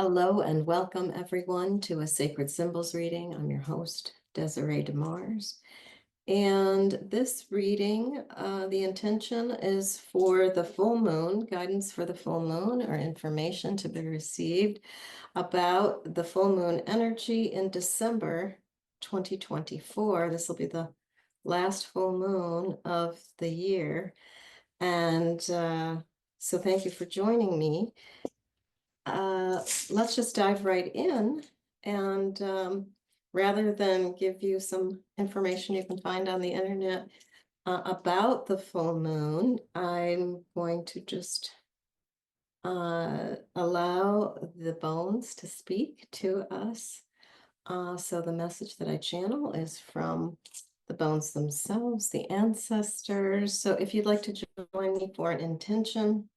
Hello and welcome everyone to a Sacred Symbols reading. I'm your host, Desiree DeMars. And this reading, the intention is for the full moon, guidance for the full moon or information to be received about the full moon energy in December 2024. This will be the last full moon of the year. And so thank you for joining me. Let's just dive right in. And rather than give you some information you can find on the internet about the full moon, I'm going to just allow the bones to speak to us. So the message that I channel is from the bones themselves, the ancestors. So if you'd like to join me for an intention,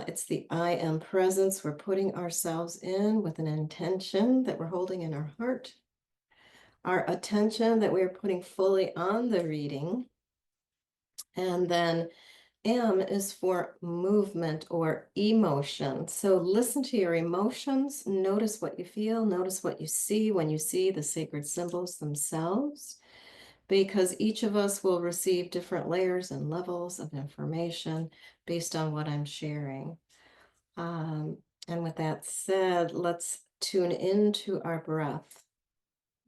it's the I am presence. We're putting ourselves in with an intention that we're holding in our heart. Our attention that we're putting fully on the reading. And then M is for movement or emotion. So listen to your emotions. Notice what you feel. Notice what you see when you see the sacred symbols themselves, because each of us will receive different layers and levels of information based on what I'm sharing. And with that said, let's tune into our breath.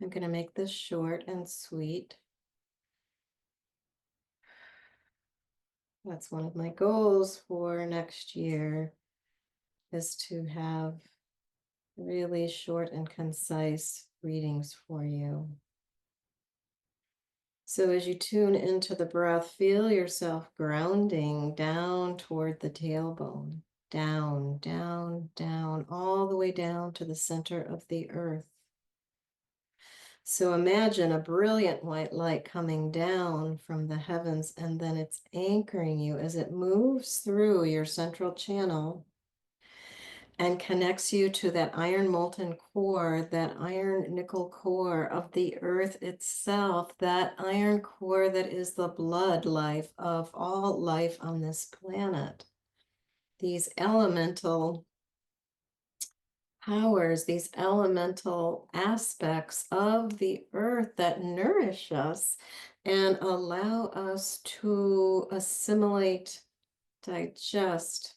I'm going to make this short and sweet. That's one of my goals for next year, is to have really short and concise readings for you. So as you tune into the breath, feel yourself grounding down toward the tailbone. Down, down, down, all the way down to the center of the earth. So imagine a brilliant white light coming down from the heavens, and then it's anchoring you as it moves through your central channel and connects you to that iron molten core, that iron nickel core of the earth itself, that iron core that is the blood life of all life on this planet. These elemental powers, these elemental aspects of the earth that nourish us and allow us to assimilate, digest,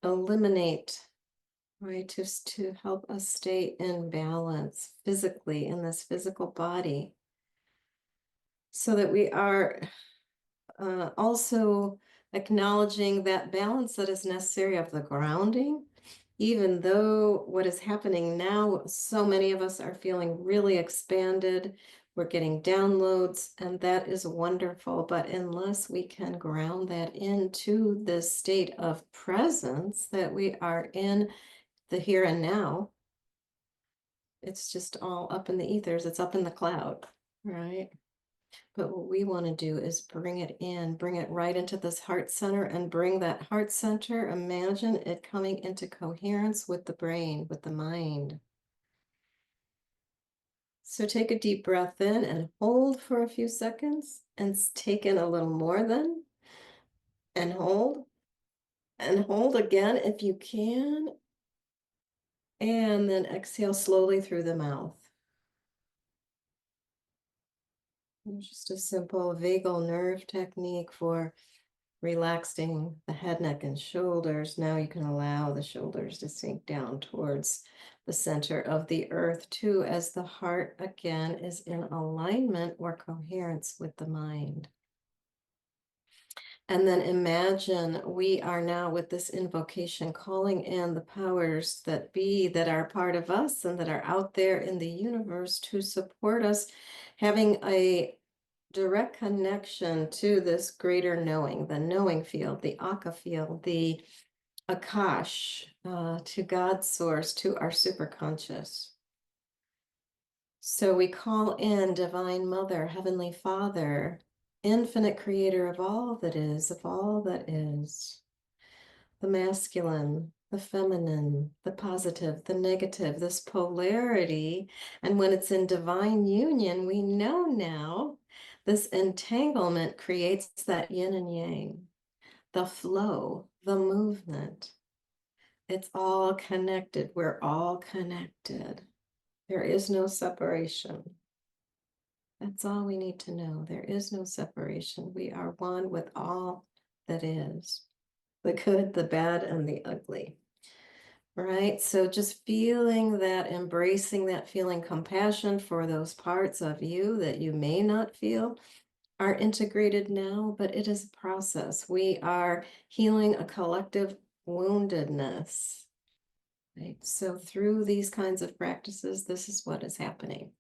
eliminate, right? Just to help us stay in balance physically in this physical body, so that we are also acknowledging that balance that is necessary of the grounding. Even though what is happening now, so many of us are feeling really expanded. We're getting downloads, and that is wonderful. But unless we can ground that into this state of presence that we are in the here and now, it's just all up in the ethers. It's up in the cloud, right? But what we want to do is bring it in, bring it right into this heart center, and bring that heart center, imagine it coming into coherence with the brain, with the mind. So take a deep breath in and hold for a few seconds, and take in a little more then, and hold again if you can, and then exhale slowly through the mouth. Just a simple vagal nerve technique for relaxing the head, neck, and shoulders. Now you can allow the shoulders to sink down towards the center of the earth too, as the heart again is in alignment or coherence with the mind. And then imagine we are now with this invocation calling in the powers that be, that are part of us and that are out there in the universe to support us, having a direct connection to this greater knowing, the knowing field, the Aka field, the Akash, to God's source, to our superconscious. So we call in Divine Mother, Heavenly Father, infinite creator of all that is, of all that is, the masculine, the feminine, the positive, the negative, this polarity. And when it's in divine union, we know now this entanglement creates that yin and yang, the flow, the movement. It's all connected. We're all connected. There is no separation. That's all we need to know. There is no separation. We are one with all that is, the good, the bad, and the ugly. Right? So just feeling that, embracing that, feeling compassion for those parts of you that you may not feel are integrated now, but it is a process. We are healing a collective woundedness. Right? So through these kinds of practices, this is what is happening.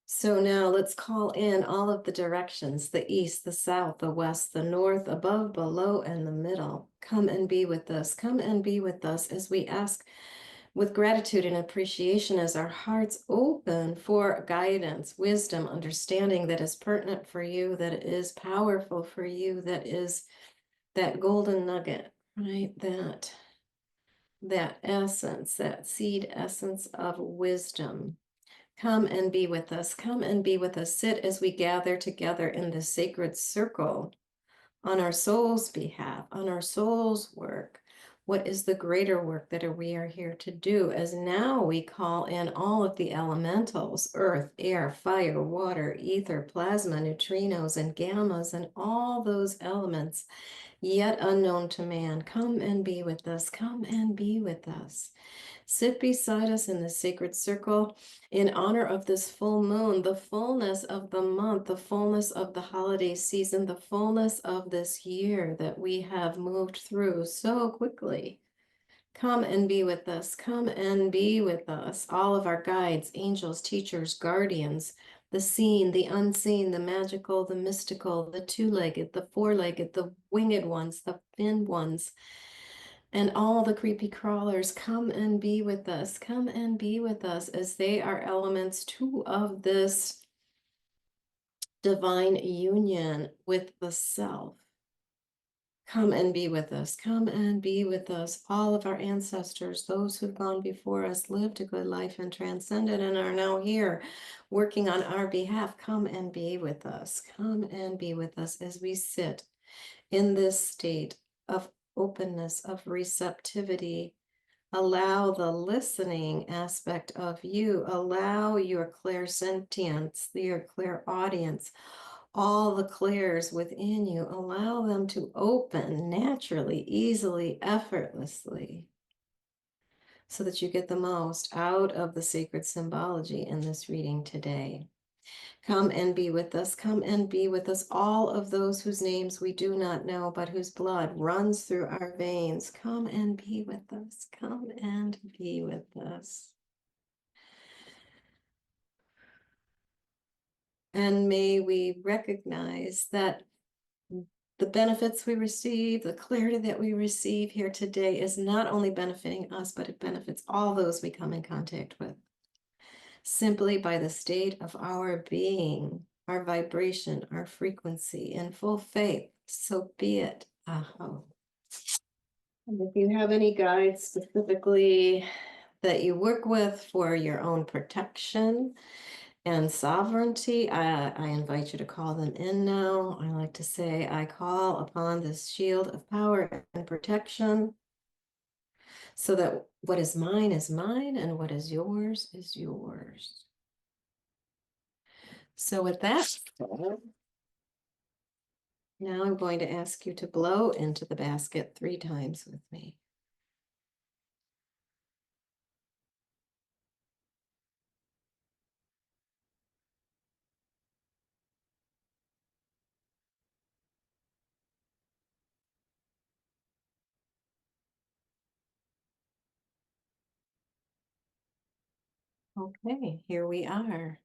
So now let's call in all of the directions, the east, the south, the west, the north, above, below, and the middle. Come and be with us. Come and be with us as we ask with gratitude and appreciation as our hearts open for guidance, wisdom, understanding that is pertinent for you, that is powerful for you, that is that golden nugget, right? That essence, that seed essence of wisdom. Come and be with us. Come and be with us. Sit as we gather together in the sacred circle on our soul's behalf, on our soul's work. What is the greater work that we are here to do? As now we call in all of the elementals, earth, air, fire, water, ether, plasma, neutrinos, and gammas, and all those elements yet unknown to man. Come and be with us. Come and be with us. Sit beside us in the sacred circle in honor of this full moon, the fullness of the month, the fullness of the holiday season, the fullness of this year that we have moved through so quickly. Come and be with us. Come and be with us. All of our guides, angels, teachers, guardians, the seen, the unseen, the magical, the mystical, the two-legged, the four-legged, the winged ones, the finned ones, and all the creepy crawlers. Come and be with us. Come and be with us as they are elements too of this divine union with the self. Come and be with us. Come and be with us. All of our ancestors, those who've gone before us, lived a good life and transcended and are now here working on our behalf. Come and be with us. Come and be with us as we sit in this state of openness, of receptivity. Allow the listening aspect of you, allow your clairsentience, your clairaudience, all the clairs within you, allow them to open naturally, easily, effortlessly, so that you get the most out of the sacred symbology in this reading today. Come and be with us. Come and be with us. All of those whose names we do not know, but whose blood runs through our veins. Come and be with us. Come and be with us. And may we recognize that the benefits we receive, the clarity that we receive here today is not only benefiting us, but it benefits all those we come in contact with. Simply by the state of our being, our vibration, our frequency, in full faith. So be it. And if you have any guides specifically that you work with for your own protection and sovereignty, I invite you to call them in now. I like to say, I call upon this shield of power and protection so that what is mine and what is yours is yours. So with that said, now I'm going to ask you to blow into the basket 3 times with me. Okay, here we are.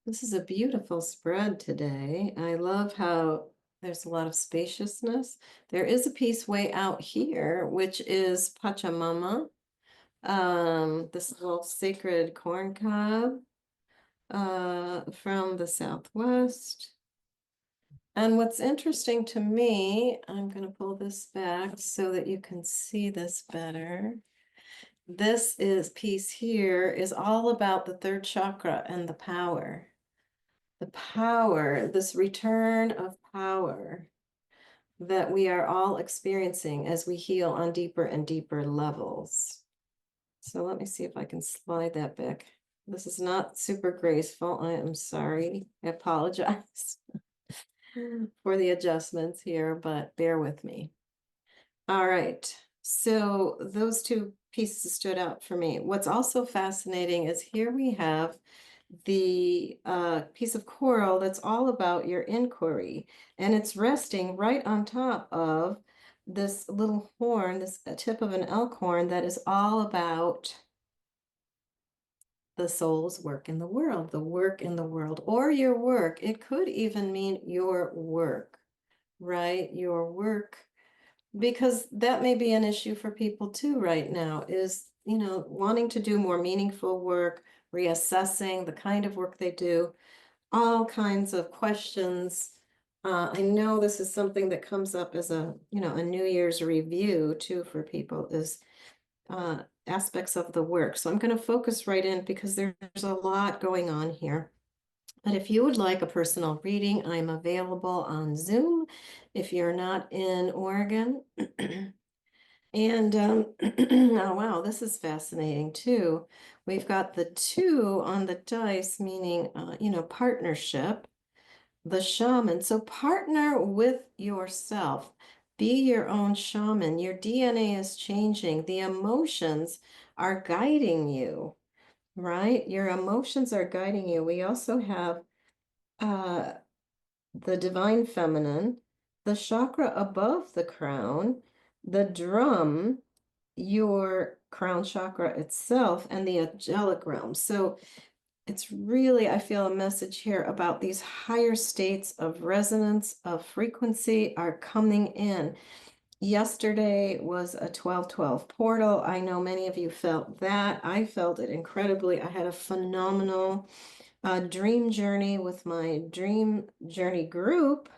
This is a beautiful spread today. I love how there's a lot of spaciousness. There is a piece way out here, which is Pachamama, this little sacred corn cob from the Southwest. And what's interesting to me, I'm going to pull this back so that you can see this better. This piece here is all about the third chakra and the power, this return of power, that we are all experiencing as we heal on deeper and deeper levels. So let me see if I can slide that back. This is not super graceful. I am sorry. I apologize for the adjustments here, but bear with me. All right. So those two pieces stood out for me. What's also fascinating is here we have the piece of coral that's all about your inquiry, and it's resting right on top of this little horn, this tip of an elk horn that is all about the soul's work in the world, the work in the world, or your work. It could even mean your work, right? Your work, because that may be an issue for people too right now, is, wanting to do more meaningful work, reassessing the kind of work they do, all kinds of questions. I know this is something that comes up as a New Year's review too for people, is aspects of the work. So I'm going to focus right in because there's a lot going on here. But if you would like a personal reading, I'm available on Zoom if you're not in Oregon. And oh, wow, this is fascinating too. We've got the 2 on the dice, meaning, partnership, the shaman. So partner with yourself. Be your own shaman. Your DNA is changing. The emotions are guiding you, right? Your emotions are guiding you. We also have uh, the divine feminine, the chakra above the crown, the drum, your crown chakra itself, and the angelic realm. So it's really, I feel a message here about these higher states of resonance, of frequency are coming in. Yesterday was a 12/12 portal. I know many of you felt that. I felt it incredibly. I had a phenomenal dream journey with my dream journey group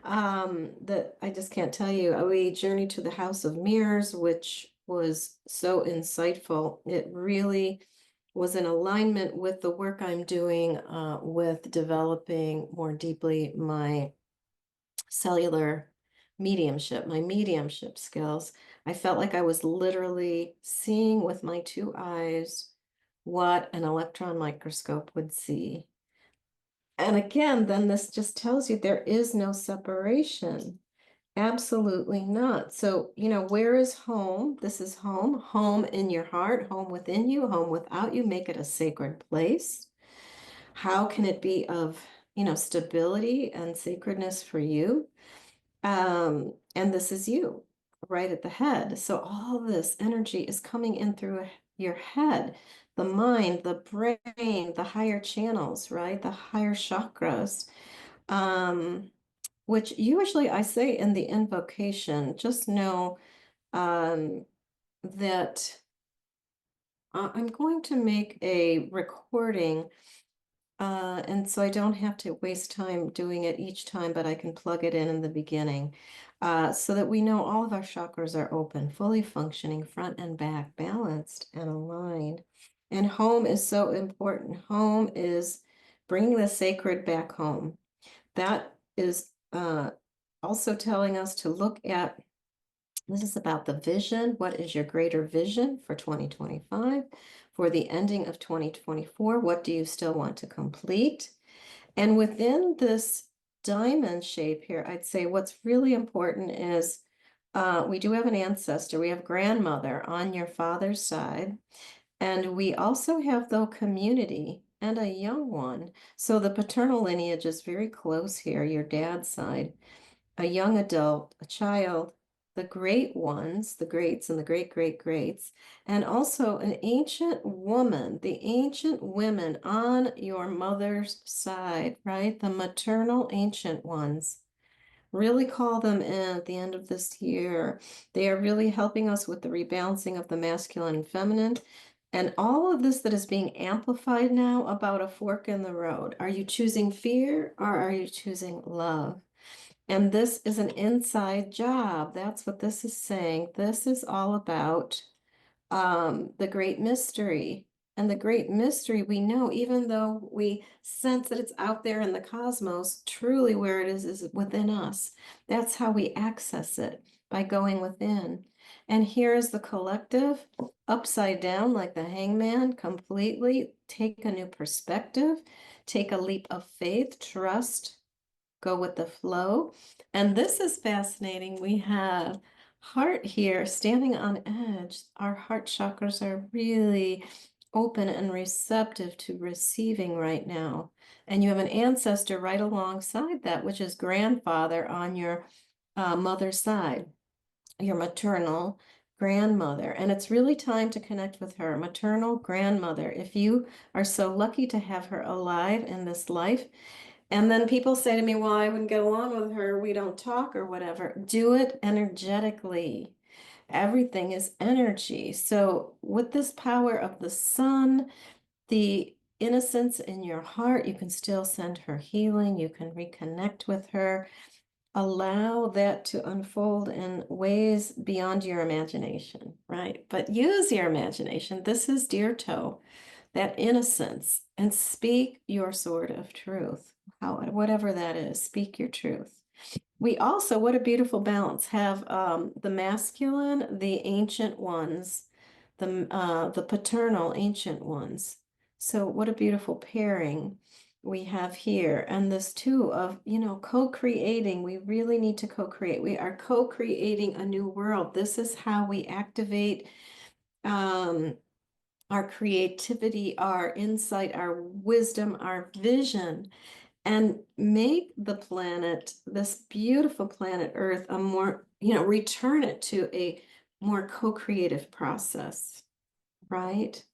that I just can't tell you. We journeyed to the House of Mirrors, which was so insightful. It really was in alignment with the work I'm doing with developing more deeply my cellular mediumship, my mediumship skills. I felt like I was literally seeing with my 2 eyes what an electron microscope would see. And again, then this just tells you there is no separation. Absolutely not. So, where is home? This is home, home in your heart, home within you, home without you. Make it a sacred place. How can it be of, stability and sacredness for you? And this is you right at the head. So all this energy is coming in through your head, the mind, the brain, the higher channels, right? The higher chakras. Um, which usually I say in the invocation, just know um, that I'm going to make a recording, and so I don't have to waste time doing it each time, but I can plug it in the beginning, so that we know all of our chakras are open, fully functioning, front and back, balanced and aligned. And home is so important. Home is bringing the sacred back home. That is also telling us to look at, this is about the vision. What is your greater vision for 2025? For the ending of 2024, what do you still want to complete? And within this diamond shape here, I'd say what's really important is we do have an ancestor. We have grandmother on your father's side. And we also have the community and a young one. So the paternal lineage is very close here, your dad's side, a young adult, a child, the great ones, the greats and the great great greats, and also an ancient woman, the ancient women on your mother's side, right? The maternal ancient ones. Really call them in at the end of this year. They are really helping us with the rebalancing of the masculine and feminine. And all of this that is being amplified now about a fork in the road. Are you choosing fear or are you choosing love? And this is an inside job. That's what this is saying. This is all about the great mystery. And the great mystery we know, even though we sense that it's out there in the cosmos, truly where it is within us. That's how we access it, by going within. And here is the collective, upside down like the hangman, completely. Take a new perspective, take a leap of faith, trust, go with the flow. And this is fascinating. We have heart here standing on edge. Our heart chakras are really open and receptive to receiving right now. And you have an ancestor right alongside that, which is grandfather on your mother's side, your maternal grandmother. And it's really time to connect with her maternal grandmother. If you are so lucky to have her alive in this life, and then people say to me, well, I wouldn't get along with her. We don't talk or whatever. Do it energetically. Everything is energy. So, with this power of the sun, the innocence in your heart, you can still send her healing. You can reconnect with her. Allow that to unfold in ways beyond your imagination, right? But use your imagination. This is dear toe, that innocence, and speak your sword of truth. Whatever that is, speak your truth. We also, what a beautiful balance, have the masculine, the ancient ones, the paternal ancient ones. So what a beautiful pairing we have here. And this too of, co-creating. We really need to co-create. We are co-creating a new world. This is how we activate our creativity, our insight, our wisdom, our vision, and make the planet, this beautiful planet Earth, a more, return it to a more co-creative process, right?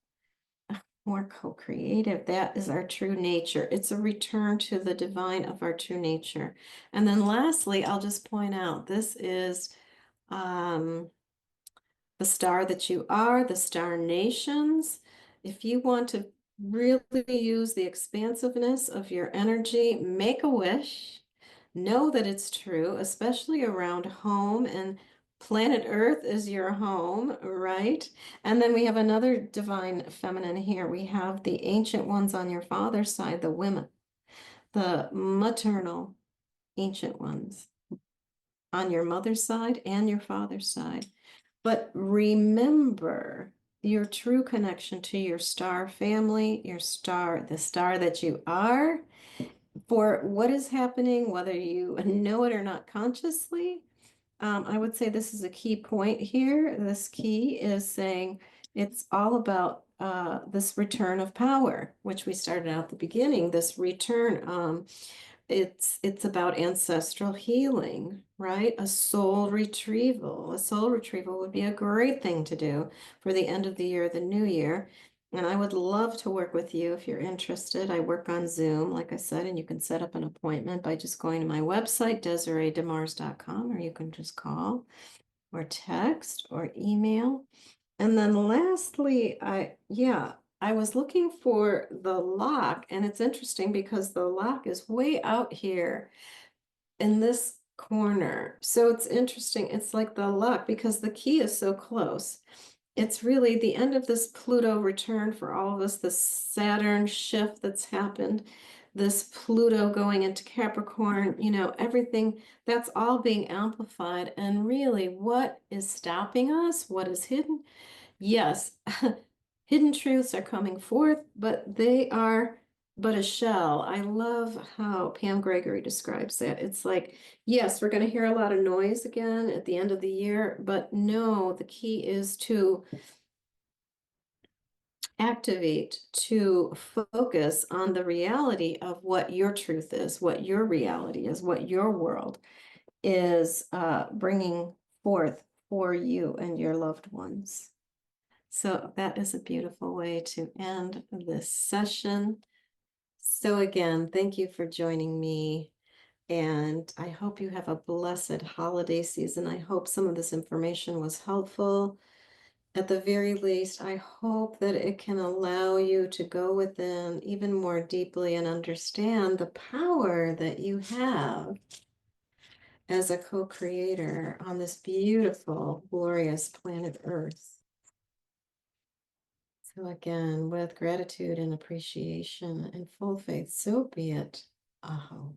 More co-creative. That is our true nature. It's a return to the divine of our true nature. And then lastly, I'll just point out this is the star that you are, the star nations. If you want to really use the expansiveness of your energy, make a wish. Know that it's true, especially around home, and planet Earth is your home, right? And then we have another divine feminine here. We have the ancient ones on your father's side, the women, the maternal ancient ones on your mother's side and your father's side. But remember your true connection to your star family, your star, the star that you are, for what is happening, whether you know it or not consciously. I would say this is a key point here. This key is saying it's all about this return of power, which we started out at the beginning, this return. It's about ancestral healing, right? A soul retrieval. A soul retrieval would be a great thing to do for the end of the year, the new year. And I would love to work with you if you're interested. I work on Zoom, like I said, and you can set up an appointment by just going to my website, DesireeDemars.com, or you can just call or text or email. And then lastly, I was looking for the lock, and it's interesting because the lock is way out here in this corner. So it's interesting. It's like the lock because the key is so close. It's really the end of this Pluto return for all of us, this Saturn shift that's happened, this Pluto going into Capricorn, everything that's all being amplified. And really, what is stopping us? What is hidden? Yes, hidden truths are coming forth, but they are but a shell. I love how Pam Gregory describes that. It's like, yes, we're going to hear a lot of noise again at the end of the year, but no, the key is to activate, to focus on the reality of what your truth is, what your reality is, what your world is bringing forth for you and your loved ones. So that is a beautiful way to end this session. So again, thank you for joining me. And I hope you have a blessed holiday season. I hope some of this information was helpful. At the very least, I hope that it can allow you to go within even more deeply and understand the power that you have as a co-creator on this beautiful, glorious planet Earth. So again, with gratitude and appreciation and full faith, so be it. Aho.